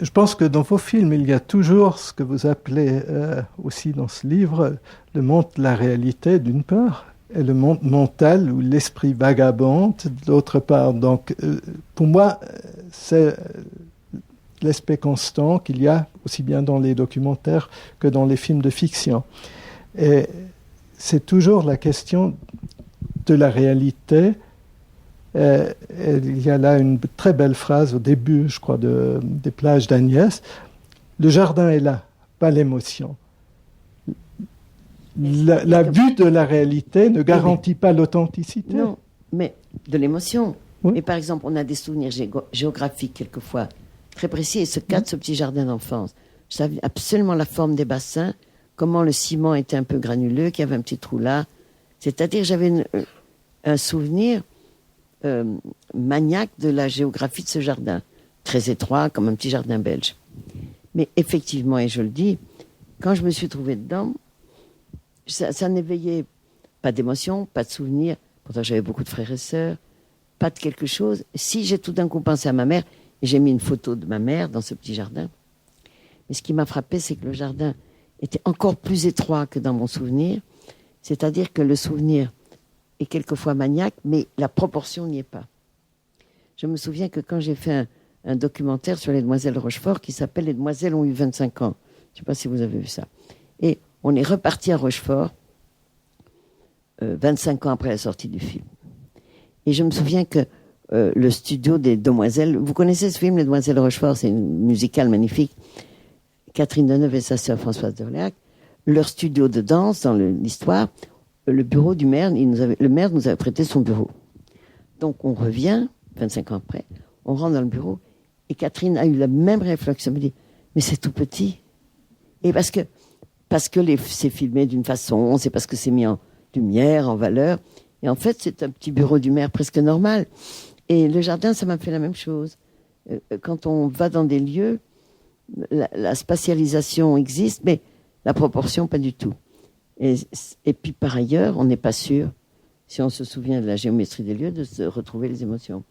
Je pense que dans vos films, il y a toujours ce que vous appelez aussi dans ce livre le monde de la réalité d'une part et le monde mental ou l'esprit vagabonde d'autre part. Donc, pour moi, c'est l'aspect constant qu'il y a aussi bien dans les documentaires que dans les films de fiction. Et c'est toujours la question de la réalité. Il y a là une très belle phrase au début, je crois, des plages d'Agnès. Le jardin est là, pas l'émotion. La vue de la réalité ne garantit pas l'authenticité. Non, mais de l'émotion. Oui. Mais par exemple, on a des souvenirs géographiques quelquefois très précis. Et ce cas de ce petit jardin d'enfance, je savais absolument la forme des bassins, comment le ciment était un peu granuleux, qu'il y avait un petit trou là. C'est-à-dire, j'avais un souvenir maniaque de la géographie de ce jardin, très étroit, comme un petit jardin belge. Mais effectivement, et je le dis, quand je me suis trouvée dedans, ça n'éveillait pas d'émotion, pas de souvenir. Pourtant, j'avais beaucoup de frères et sœurs, pas de quelque chose. Si j'ai tout d'un coup pensé à ma mère, et j'ai mis une photo de ma mère dans ce petit jardin, mais ce qui m'a frappé, c'est que le jardin était encore plus étroit que dans mon souvenir, c'est-à-dire que le souvenir est quelquefois maniaque, mais la proportion n'y est pas. Je me souviens que quand j'ai fait un documentaire sur les demoiselles de Rochefort qui s'appelle « Les demoiselles ont eu 25 ans », je ne sais pas si vous avez vu ça, et on est reparti à Rochefort 25 ans après la sortie du film. Et je me souviens que le studio des demoiselles, vous connaissez ce film, Les Demoiselles de Rochefort, c'est une musicale magnifique, Catherine Deneuve et sa sœur Françoise d'Orléac, leur studio de danse dans l'histoire, le bureau du maire, le maire nous avait prêté son bureau. Donc on revient, 25 ans après, on rentre dans le bureau, et Catherine a eu la même réflexion, elle me dit, mais c'est tout petit. Et parce que c'est filmé d'une façon, c'est parce que c'est mis en lumière, en valeur, et en fait c'est un petit bureau du maire presque normal. Et le jardin, ça m'a fait la même chose. Quand on va dans des lieux, la spatialisation existe, mais la proportion, pas du tout. Et puis, par ailleurs, on n'est pas sûr, si on se souvient de la géométrie des lieux, de se retrouver les émotions.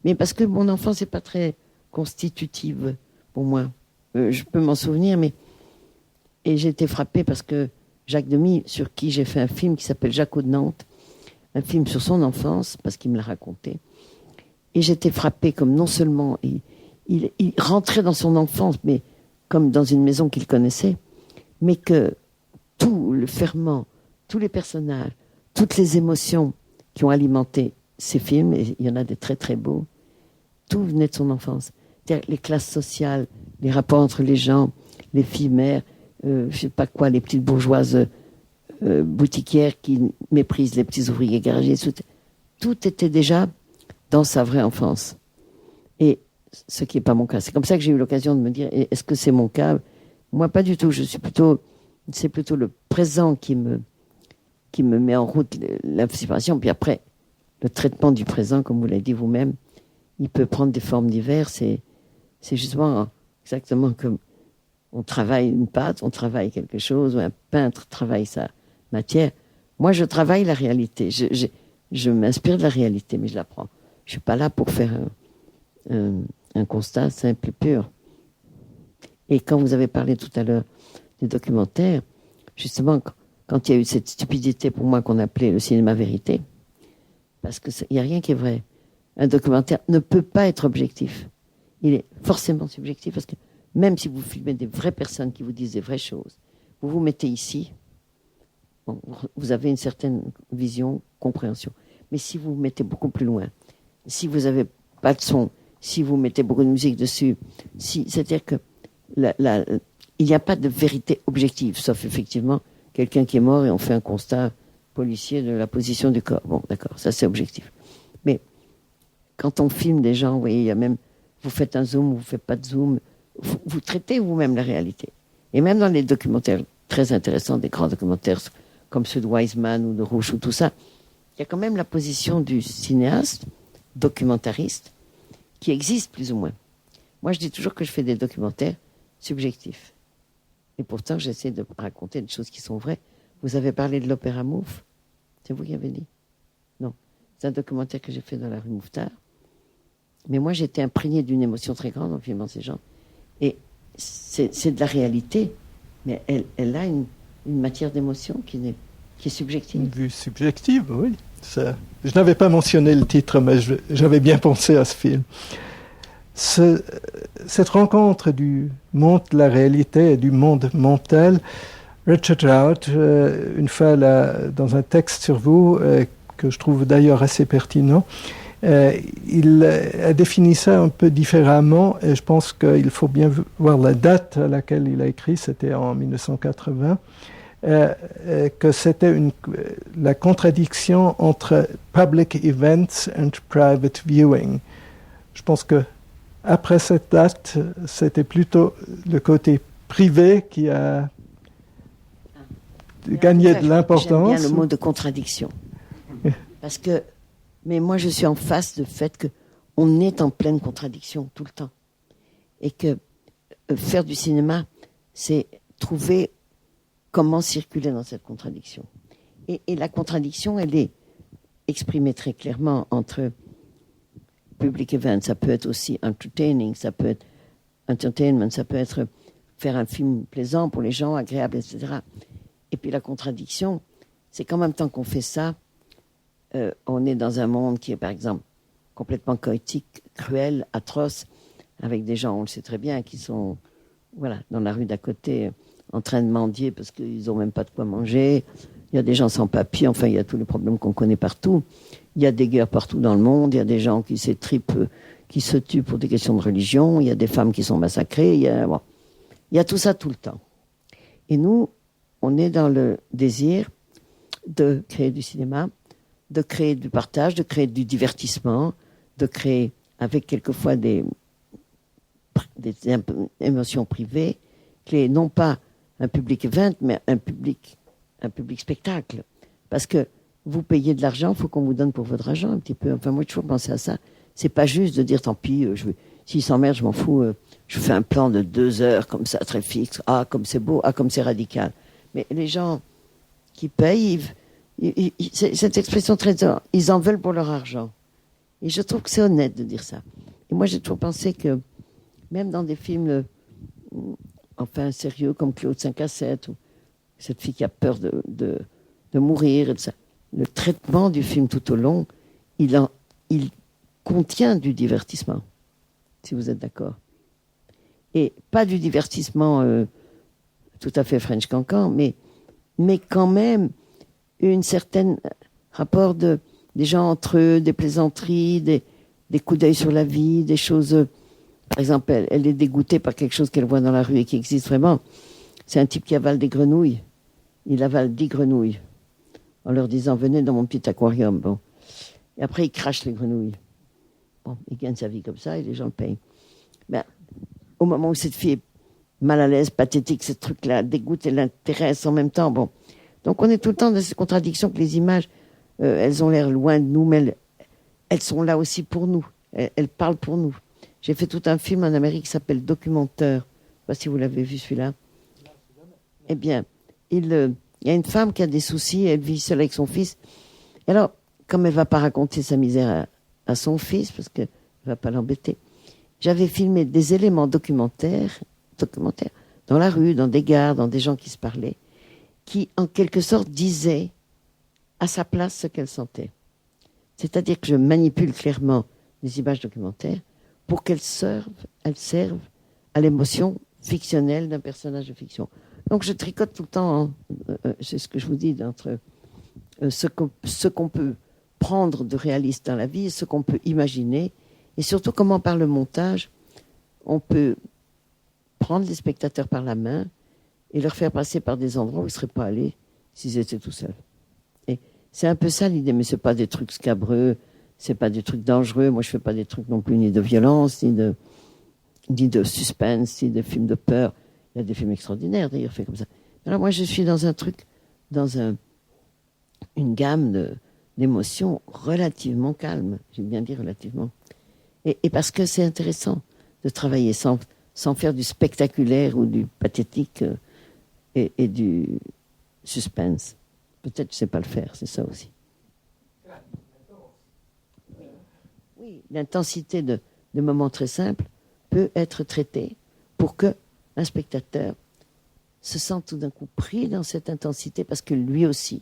Mais parce que mon enfance n'est pas très constitutive pour moi. Je peux m'en souvenir, mais... Et j'ai été frappée parce que Jacques Demy, sur qui j'ai fait un film qui s'appelle Jaco de Nantes, un film sur son enfance, parce qu'il me l'a raconté. Et j'étais frappée comme non seulement il rentrait dans son enfance, mais comme dans une maison qu'il connaissait, mais que tout le ferment, tous les personnages, toutes les émotions qui ont alimenté ces films, et il y en a des très très beaux, tout venait de son enfance. C'est-à-dire les classes sociales, les rapports entre les gens, les filles mères, je sais pas quoi, les petites bourgeoises boutiquières qui méprisent les petits ouvriers garagistes. Tout était déjà dans sa vraie enfance. Et ce qui n'est pas mon cas. C'est comme ça que j'ai eu l'occasion de me dire, est-ce que c'est mon cas? Moi, pas du tout. C'est plutôt le présent qui me met en route l'inspiration. Puis après, le traitement du présent, comme vous l'avez dit vous-même, il peut prendre des formes diverses. C'est justement exactement comme on travaille une pâte, on travaille quelque chose, ou un peintre travaille sa matière. Moi, je travaille la réalité. Je m'inspire de la réalité, mais je la prends. Je ne suis pas là pour faire un constat simple et pur. Et quand vous avez parlé tout à l'heure des documentaires, justement, quand il y a eu cette stupidité pour moi qu'on appelait le cinéma vérité, parce qu'il n'y a rien qui est vrai. Un documentaire ne peut pas être objectif. Il est forcément subjectif, parce que même si vous filmez des vraies personnes qui vous disent des vraies choses, vous vous mettez ici, bon, vous avez une certaine vision, compréhension. Mais si vous vous mettez beaucoup plus loin, si vous n'avez pas de son, si vous mettez beaucoup de musique dessus, c'est-à-dire que il n'y a pas de vérité objective, sauf effectivement quelqu'un qui est mort et on fait un constat policier de la position du corps. Bon, d'accord, ça c'est objectif. Mais quand on filme des gens, vous voyez, il y a même, vous faites un zoom, vous ne faites pas de zoom, vous traitez vous-même la réalité. Et même dans les documentaires très intéressants, des grands documentaires comme ceux de Wiseman ou de Rouge ou tout ça, il y a quand même la position du cinéaste, documentariste, qui existe plus ou moins. Moi, je dis toujours que je fais des documentaires subjectifs. Et pourtant, j'essaie de raconter des choses qui sont vraies. Vous avez parlé de l'Opéra Mouffe. C'est vous qui avez dit? Non. C'est un documentaire que j'ai fait dans la rue Mouffetard. Mais moi, j'étais imprégnée d'une émotion très grande en filmant ces gens. Et c'est de la réalité, mais elle a une matière d'émotion qui est subjective. Une vue subjective, oui. Ça, je n'avais pas mentionné le titre, mais j'avais bien pensé à ce film. Cette rencontre du monde de la réalité et du monde mental, Richard Howard, une fois dans un texte sur vous, que je trouve d'ailleurs assez pertinent, il a défini ça un peu différemment, et je pense qu'il faut bien voir la date à laquelle il a écrit, c'était en 1980, que c'était la contradiction entre public events and private viewing. Je pense que après cette date, c'était plutôt le côté privé qui a gagné de l'importance. J'aime bien le mot de contradiction. Parce que, mais moi je suis en face du fait qu'on est en pleine contradiction tout le temps. Et que faire du cinéma, c'est trouver comment circuler dans cette contradiction. Et la contradiction, elle est exprimée très clairement entre public event, ça peut être aussi entertaining, ça peut être entertainment, ça peut être faire un film plaisant pour les gens, agréable, etc. Et puis la contradiction, c'est qu'en même temps qu'on fait ça, on est dans un monde qui est, par exemple, complètement chaotique, cruel, atroce, avec des gens, on le sait très bien, qui sont dans la rue d'à côté, en train de mendier parce qu'ils n'ont même pas de quoi manger. Il y a des gens sans papier, enfin, il y a tous les problèmes qu'on connaît partout. Il y a des guerres partout dans le monde, il y a des gens qui s'étripent, qui se tuent pour des questions de religion, il y a des femmes qui sont massacrées, il y a tout ça tout le temps. Et nous, on est dans le désir de créer du cinéma, de créer du partage, de créer du divertissement, de créer avec quelquefois des émotions privées, créer non pas un public event, mais un public spectacle. Parce que vous payez de l'argent, il faut qu'on vous donne pour votre argent un petit peu. Enfin, moi, j'ai toujours pensé à ça. C'est pas juste de dire, tant pis, s'ils s'emmerdent, je m'en fous, je fais un plan de 2 heures, comme ça, très fixe. Ah, comme c'est beau, ah, comme c'est radical. Mais les gens qui payent, cette expression très dure, ils en veulent pour leur argent. Et je trouve que c'est honnête de dire ça. Et moi, j'ai toujours pensé que, même dans des films, enfin, sérieux, comme Claude 5 à 7, ou cette fille qui a peur de mourir, et tout ça, le traitement du film tout au long, il contient du divertissement, si vous êtes d'accord. Et pas du divertissement tout à fait French Cancan, mais quand même une certaine rapport des gens entre eux, des plaisanteries, des coups d'œil sur la vie, des choses. Par exemple, elle est dégoûtée par quelque chose qu'elle voit dans la rue et qui existe vraiment. C'est un type qui avale des grenouilles. Il avale 10 grenouilles en leur disant « Venez dans mon petit aquarium ». Bon. Et après, il crache les grenouilles. Bon, il gagne sa vie comme ça et les gens le payent. Ben, au moment où cette fille est mal à l'aise, pathétique, ce truc-là, dégoûte et l'intéresse en même temps. Bon. Donc on est tout le temps dans cette contradiction que les images, elles ont l'air loin de nous, mais elles sont là aussi pour nous. Elles parlent pour nous. J'ai fait tout un film en Amérique qui s'appelle Documentaire. Je ne sais pas si vous l'avez vu celui-là. Eh bien, il y a une femme qui a des soucis, elle vit seule avec son fils. Et alors, comme elle ne va pas raconter sa misère à son fils, parce qu'elle ne va pas l'embêter, j'avais filmé des éléments documentaires dans la rue, dans des gares, dans des gens qui se parlaient, qui, en quelque sorte, disaient à sa place ce qu'elle sentait. C'est-à-dire que je manipule clairement les images documentaires pour qu'elles servent à l'émotion fictionnelle d'un personnage de fiction. Donc je tricote tout le temps, c'est ce que je vous dis, entre ce qu'on peut prendre de réaliste dans la vie, ce qu'on peut imaginer, et surtout comment par le montage, on peut prendre les spectateurs par la main et leur faire passer par des endroits où ils ne seraient pas allés s'ils étaient tout seuls. Et c'est un peu ça l'idée, mais ce n'est pas des trucs scabreux, ce n'est pas des trucs dangereux. Moi, je ne fais pas des trucs non plus ni de violence, ni de suspense, ni de films de peur. Il y a des films extraordinaires, d'ailleurs, faits comme ça. Alors moi, je suis dans un truc, dans une gamme d'émotions relativement calme. J'aime bien dire relativement. Et parce que c'est intéressant de travailler sans faire du spectaculaire ou du pathétique et du suspense. Peut-être que je ne sais pas le faire, c'est ça aussi. Oui, l'intensité de moments très simples peut être traitée pour que un spectateur se sente tout d'un coup pris dans cette intensité, parce que lui aussi,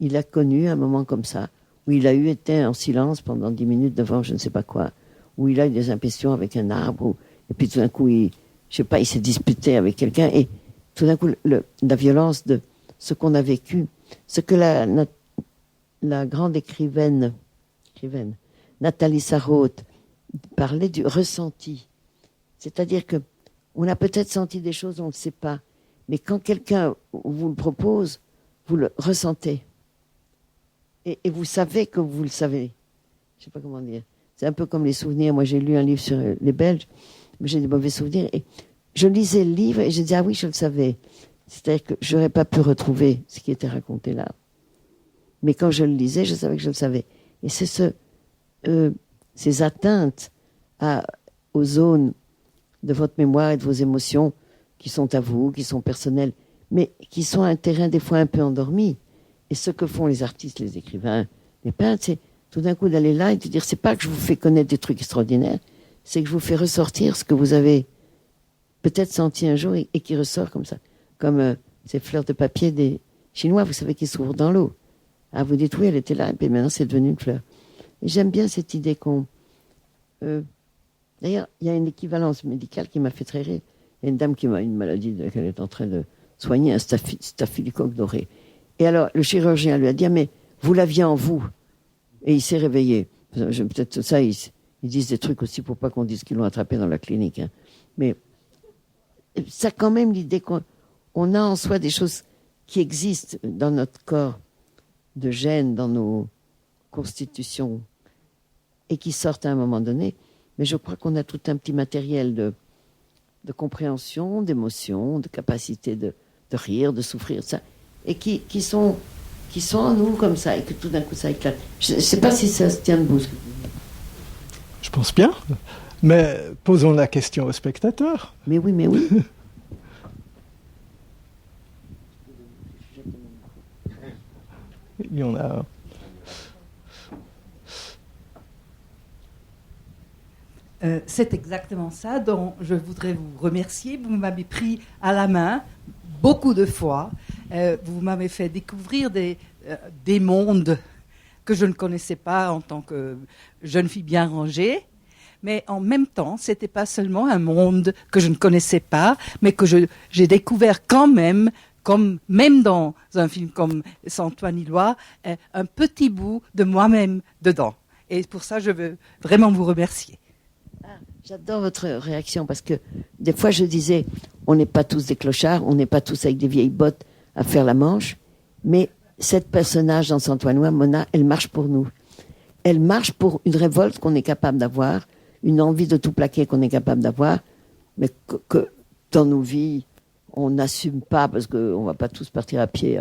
il a connu un moment comme ça, où il a été en silence pendant 10 minutes devant je ne sais pas quoi, où il a eu des impressions avec un arbre, et puis tout d'un coup, il s'est disputé avec quelqu'un, et tout d'un coup, la violence de ce qu'on a vécu, ce que la grande écrivaine Nathalie Sarraute parlait du ressenti. C'est-à-dire que on a peut-être senti des choses, on ne le sait pas, mais quand quelqu'un vous le propose, vous le ressentez. Et vous savez que vous le savez. Je ne sais pas comment dire. C'est un peu comme les souvenirs. Moi, j'ai lu un livre sur les Belges, mais j'ai des mauvais souvenirs. Et je lisais le livre et je disais, ah oui, je le savais. C'est-à-dire que je n'aurais pas pu retrouver ce qui était raconté là. Mais quand je le lisais, je savais que je le savais. Et c'est ces atteintes aux zones de votre mémoire et de vos émotions qui sont à vous, qui sont personnelles, mais qui sont un terrain des fois un peu endormi. Et ce que font les artistes, les écrivains, les peintres, c'est tout d'un coup d'aller là et de dire, c'est pas que je vous fais connaître des trucs extraordinaires, c'est que je vous fais ressortir ce que vous avez peut-être senti un jour et qui ressort comme ça. Comme ces fleurs de papier des Chinois, vous savez, qui s'ouvrent dans l'eau. Ah, vous dites, oui, elle était là, et puis maintenant c'est devenu une fleur. Et j'aime bien cette idée qu'on... D'ailleurs, il y a une équivalence médicale qui m'a fait très rire. Il y a une dame qui a une maladie qu'elle est en train de soigner, un staphylocoque doré. Et alors, le chirurgien lui a dit, ah, mais vous l'aviez en vous. Et il s'est réveillé. Peut-être ça, ils disent des trucs aussi pour pas qu'on dise qu'ils l'ont attrapé dans la clinique. Hein. Mais ça a quand même l'idée qu'on a en soi des choses qui existent dans notre corps, de gènes, dans nos constitutions, et qui sortent à un moment donné. Mais je crois qu'on a tout un petit matériel de compréhension, d'émotion, de capacité de rire, de souffrir, ça, et qui sont en nous comme ça, et que tout d'un coup ça éclate. Je ne sais pas si ça se tient debout. Je pense bien, mais posons la question aux spectateurs. Mais oui, mais oui. Il y en a... C'est exactement ça dont je voudrais vous remercier. Vous m'avez pris à la main beaucoup de fois. Vous m'avez fait découvrir des mondes que je ne connaissais pas en tant que jeune fille bien rangée. Mais en même temps, ce n'était pas seulement un monde que je ne connaissais pas, mais que j'ai découvert quand même, comme même dans un film comme Saint-Antoine Illois, un petit bout de moi-même dedans. Et pour ça, je veux vraiment vous remercier. J'adore votre réaction parce que des fois je disais, on n'est pas tous des clochards, on n'est pas tous avec des vieilles bottes à faire la manche, mais cette personnage dans Saint-Antoine, Mona, elle marche pour nous. Elle marche pour une révolte qu'on est capable d'avoir, une envie de tout plaquer qu'on est capable d'avoir, mais que dans nos vies, on n'assume pas parce qu'on ne va pas tous partir à pied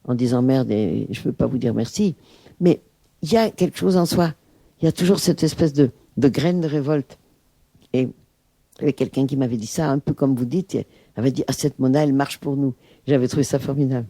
en disant merde et je ne veux pas vous dire merci. Mais il y a quelque chose en soi. Il y a toujours cette espèce de graine de révolte. Et il y avait quelqu'un qui m'avait dit ça, un peu comme vous dites, il avait dit, ah, cette Mona, elle marche pour nous. J'avais trouvé ça formidable.